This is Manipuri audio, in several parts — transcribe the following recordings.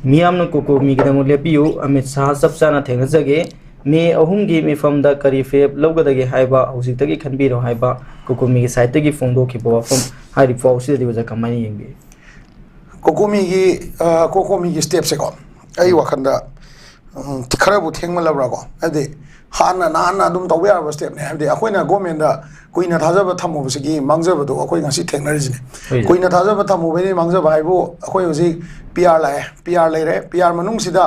मियामना कोकोमी गिदमु लेपियु अमित शाह सबचाना थेंगजगे मे अहुमगी मिफमदा करी फेब लौगदगे हाइबा हौजिकतगी खनबिरो हाइबा कोकोमी गी साइटगी फोंदोखिबो वफम हाइरि फौसिदि वजा कमाई येंगे कोकोमी गी स्टेप से को आई वखंदा खरबु थेंगमलब्रा को अदे हाना नाना दुम तौबे यारबा स्टेप ने हबदे अखोइना गवर्नमेंट दा कुइना थाजब थमोबसगी मांगजबदो अखोइ ngasi थेंगनरिजिने कुइना थाजब थमोबेनि मांगजब हाइबो अखोइ होजि पीआर लाए पीआर लेरे पीआर मनुंगसिदा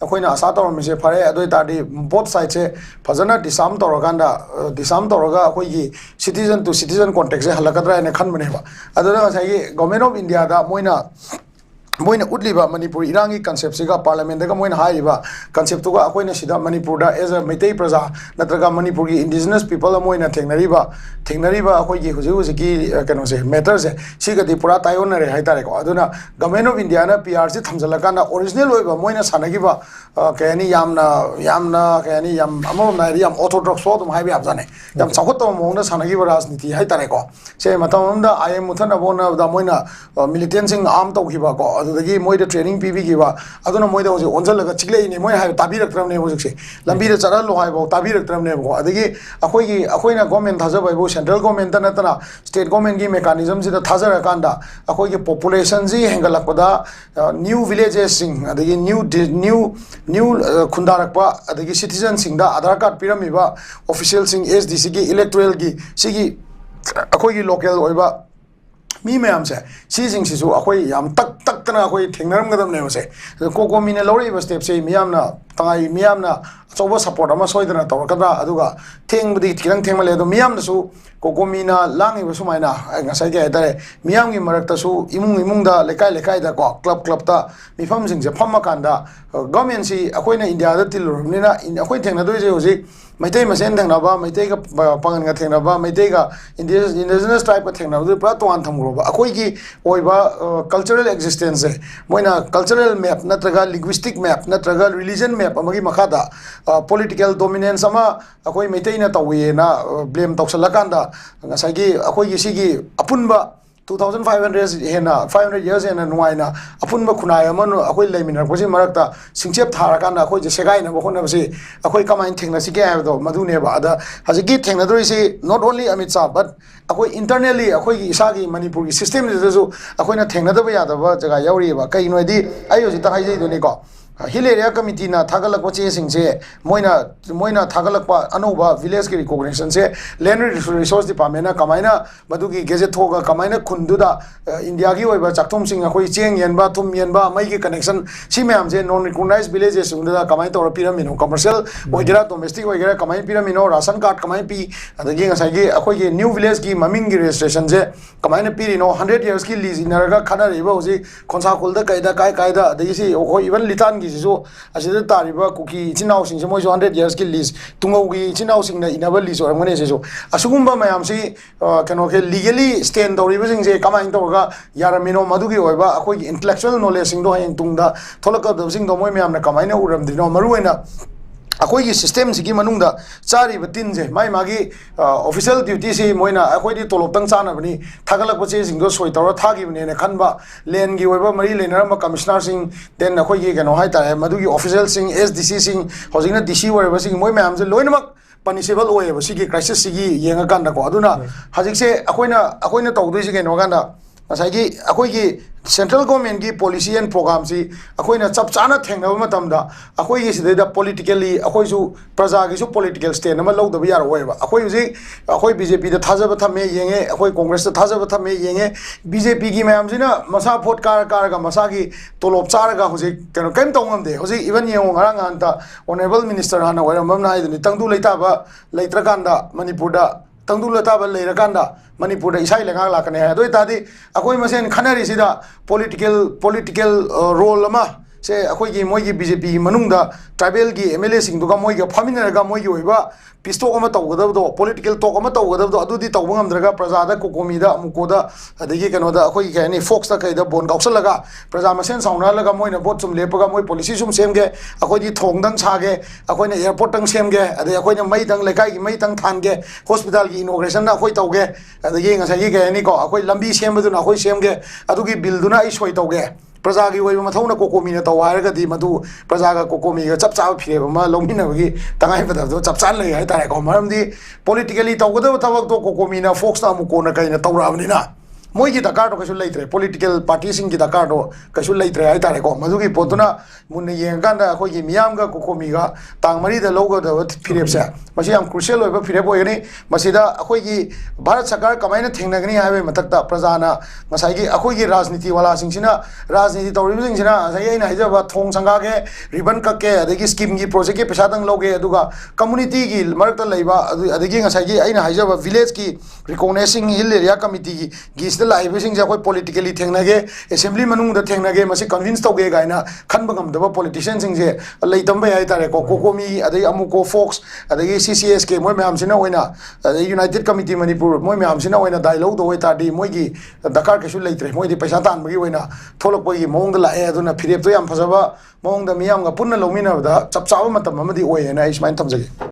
अखोइना आशा तौरमिसे फरे अदोइ तादि बोथ साइड से फजना डिसाम तौरगांदा डिसाम तौरगा अखोइगी सिटीजन टू सिटीजन कॉन्टेक्ट से हलकद्रा ने खनबनेबा अदोना ngasi गवर्नमेंट ऑफ इंडिया दा मोइना उतलीबा मणिपुर इरांगी कंसेप्ट सिगा पार्लियामेंट दगा मोइना हाइबा कंसेप्ट तुगा अखोइना सिदा मणिपुर दा एज अ मैतेई प्रजा नत्रगा मणिपुर की इंडिजिनस पीपल मोइना थेंगनरीबा अखोइगी हुजिकी कनो से मैटर से सिगदी पुरा तायोनरे हाइतारे को अदुना गवर्नमेंट ऑफ इंडिया ना पीआर से थमजलकाना ओरिजिनल होइबा मोइना सानगिबा कयानी यामना कयानी याम अमम नाइरी याम ऑर्थोडॉक्स फोदम हाइबे आपजाने याम चाखोत्तम मोंगना सानगिबा राजनीति हाइतारे को से मतमदा आईएम मुथना बोना दा मोइना मिलिटेंट सिंग आर्म तौखिबा को अदुदगी मोइदा ट्रेनिंग पीबीगिबा अदुना मोइदा होजे ओनजलगा चिक्लेइने मोइ हाइ ताबिरक्तरमने होजिसे लंबीदा चरलो हाइबो ताबिरक्तरमने को अदगी अखोइना गवर्नमेंट थाजबाइबो सेंट्रल गवर्नमेंट नतना स्टेट गवर्नमेंट की मेकानिज्म सिदा थाजरकांदा अखोइगे पॉपुलेशन जी हेंगलकपदा न्यू विलेजेस सिंग अदगी न्यू खुंदारकपा अदगी सिटीजन सिंगदा आधार कार्ड पिरमिबा ऑफिशियल सिंग एसडीसी की इलेक्टोरल की सिगी अखोइगी लोकल ओइबा मी मैम से सिजिंग सिसु अखोइ याम तक अखोइ थेंगनरमगदमने से कोकोमीने लौरेबा स्टेप से मियामना तंगाई मियामना अचौबा सपोर्ट अमा सोइदना तौरकद्रा अदुगा थेंगबदी खिरंग थेंगमले अदु मियामनसु कोकोमीना लांगिबा सुमाइना ngасai के हाइतारे मियामगी मरक्तसु इमुंगदा लेकाई को क्लब ता मिफम सिंग से फमकांदा गवर्नमेंट सी अखोइना इंडिया दा तिलुरबनिना अखोइ थेंगनदोइजे होजि मैतै मसेन थेंगनाबा मैतै का पंगनगा थेंगनाबा मैतै का इंडिजिनस ट्राइब का थेंगनाबदु पुरा तोआन थमगरोबा अखोइगी ओइबा कल्चरल एक्जिस्टेंस है मोइना कल्चरल मैप नत्रगा लिंग्विस्टिक मैप नत्रगा रिलीजन मैप अमगी मखादा पॉलिटिकल डोमिनेंस अमा अखोइ मैतैना तौवेना ब्लेम तौसलकांदा ngасai अखोइगी सिगी अपुनबा 2500 हेना 500 years हेना नुवाइना अपुनबा खुनाय अमन अखोइ लेमिनरपसि मरक्ता सिंचेप थारकांदा अखोइ जेसेगाइना बखोनबसि अखोइ कमाइन थेंगनासिके हायबदो मधुनेबा अदा हजिकी थेंगनादोइसि not only Amit Shah but अखोइ इंटरनली अखोइगी इसागी मणिपुर की सिस्टम दिसु अखोइना थेंगनादबा यादबा जगा यावरिबा कइनोदि आइ होजिता हाइजैदोनिको हिल एरिया कमिटी ना थागलक चे सिंसे मोइना थागलक अनौबा विलेज की रिकॉग्निशन से लैंड रिसोर्स डिपार्टमेंट कमाइना मदुगी गेजेट थोगा कमाइना खुंदुदा इंडिया की ओइबा चाक्थुम सिंग अखोइ चेंग येनबा थुम येनबा मई की कनेक्शन सि मैम से नॉन रिकॉग्नाइज्ड विलेजेस सुंददा कमाइ तौर पिरामिनो कमर्शियल ओइगेरा डोमेस्टिक ओइगेरा कमाइ पिरामिनो राशन कार्ड कमाइ पी अदगी ngसाइगी अखोइगी न्यू विलेज की ममिंग की रजिस्ट्रेशन से कमाइना पिरिनो 100 years की लीज इनरगा खाना रेबा होजि खोनसाखुलदा कायदा अदगी सि ओखोइ इवन लितान जिसो असिदा तारिबा कुकी इचिनाउ सिंग मोइ 100 years की लीज तुंगौगी इचिनाउ सिंग इनाबा लीज ओरमने सेसो असुगुम्बा मयाम सि कनो के लीगली स्टैंड तौरिबा सिंग से कमाइन तौरगा यारमिनो मदुगी ओइबा अखोइ इंटेलेक्चुअल नॉलेज सिंग दो हयं तुंगदा थोलक सिंग दो मोइ मयामना कमाइना उरमदिनो मरुइना अखोइगी सिस्टम सिगी मनुंगदा चारिबा तिनजे मागी ऑफिशियल ड्यूटी से मोइना अखोइदी तोलोपतंग चानबनी थागलक चे सिंगो सोइ तौर थागिबने ने खनबा लेन की ओइबा मरी लेनरम कमिश्नर सिंग देन अखोइगी कनो हाइतारे मदुगी ऑफिशियल सिंग एसडीसी सिंग हौजिंगना डीसी ओइबा सिंग मोइ मैम से लोइनमक पनिशेबल ओइबा सिगी क्राइसिस सिगी येंगाकांदा को अदुना हजिकसे अखोइना तौदोइसे केनो गांदा ngसाइगी अखोइगी सेंट्रल गवर्नमेंट की पॉलिसी एंड प्रोग्राम से अखोइना चप चाना थेंगनबा मतमदा अखोइगी सिदैदा पॉलिटिकली अखोइसु प्रजा गिसु पॉलिटिकल स्टैंड अमा लौदबा यार ओइबा अखोइ हुजि अखोइ बीजेपी दा थाजबा थमे येंगे अखोइ कांग्रेस दा थाजबा थमे येंगे बीजेपी की मैम सिना मसा वोट कारगा मसा की तोलोप चारगा हुजि कनो केम तौंगमदे हुजि इवन येंगो ngarang anta ऑनरेबल मिनिस्टर हाना ओइरमम नाइदनि तंगदु लेताबा लेत्रकांदा मणिपुर दा तंगदु लेताबा लेरकांदा मणिपुर इसाई लेंगा लाकने है दो तादी अखोइ मसेन खनरी सिदा पॉलिटिकल रोल अमा से अखोइगी मोइगी बीजेपी मनुंगदा ट्राइबल की एमएलए सिंग दुगा मोइगा फामिनरगा मोइगी ओइबा पिस्टोक अमा तौगदबदो पॉलिटिकल टॉक अमा तौगदबदो अदुदी तौबा ngamdraga प्रजादा कोकोमीदा अमुकोदा अदगी कनोदा अखोइ कहनी फोक्स ता कइदा बोन काउसलगा प्रजा मसेन साउनालगा मोइना बोट सुम लेपगा मोइ पॉलिसी सुम सेमगे अखोइदी थोंगदंग सागे अखोइना एयरपोर्ट तंग सेमगे अदे अखोइना मई तंग लेकाई की मई तंग थानगे हॉस्पिटल की इनॉग्रेशन अखोइ तौगे अदगी ngasai कहनी को अखोइ लंबी सेमबदुना अखोइ सेमगे अदुगी बिल दुना आई सोइ तौगे प्रजागी मथौना कोकोमीना तौ हायरगदी मधु प्रजागा कोकोमीगा चप चाब फिरेब अमा लौमिनबगी तंगाई बदबदो चप चान लय हाय तारे को मरमदी पॉलिटिकली तौगदब थबक तो कोकोमीना फोक्स ना मुकोना कइना तौराबनिना मोई दरकार तो कई लेते पोलिटिकल पार्टी की दरकार तो कई लेते है को मधुकी पोतुना मुन्न येंगान अखोई मियाम का कोकोमीगा तांग मरीद लौगदब फिरेब से याम क्रुशियल होइबा फिरेब होयनी मसीदा अखोई भारत सरकार कमायना थेंगनगनी हाइबे मथक्ता प्रजाना मसाइगी अखोई राजनीति वाला सिंगसिना राजनीति तौरिबसिंगसिना असै अइना हाइजबा थोंग संगागे रिबन कक्के अदगी स्कीम की प्रोजेक्ट के पैसा दंग लोगे अदुगा कम्युनिटी की मरकता लैबा अदगी ngसाइगी अइना हाइजबा विलेज की रिकॉग्नाइजिंग हिल एरिया कमिटी की लाइबिंग अखोई पोलिटिकली थेंगनगे असेंबली मनुंग थेंगनगे मसी कन्विंस तौगे गाइना खनब ngमदब पॉलिटिशियन सिंगसे लेतंबे हाय तारे को कोकोमी अदगी अमुको फोक्स अदगी सीसीएस के मोय मैम सिना होइना अदगी यूनाइटेड कमिटी मणिपुर मोय मैम सिना होइना डायलॉग दो होय तादी मोयगी दरकार केसु लेत्रे मोयदी पैसा तानबगी होइना थोलकपगी मोंग लाए अदुना फिरेब तो याम फजबा मोंग द मियाम गा पुन्ना लौमिनबदा चप चाव मतम अमदी होय ना इस्माइन थमजगे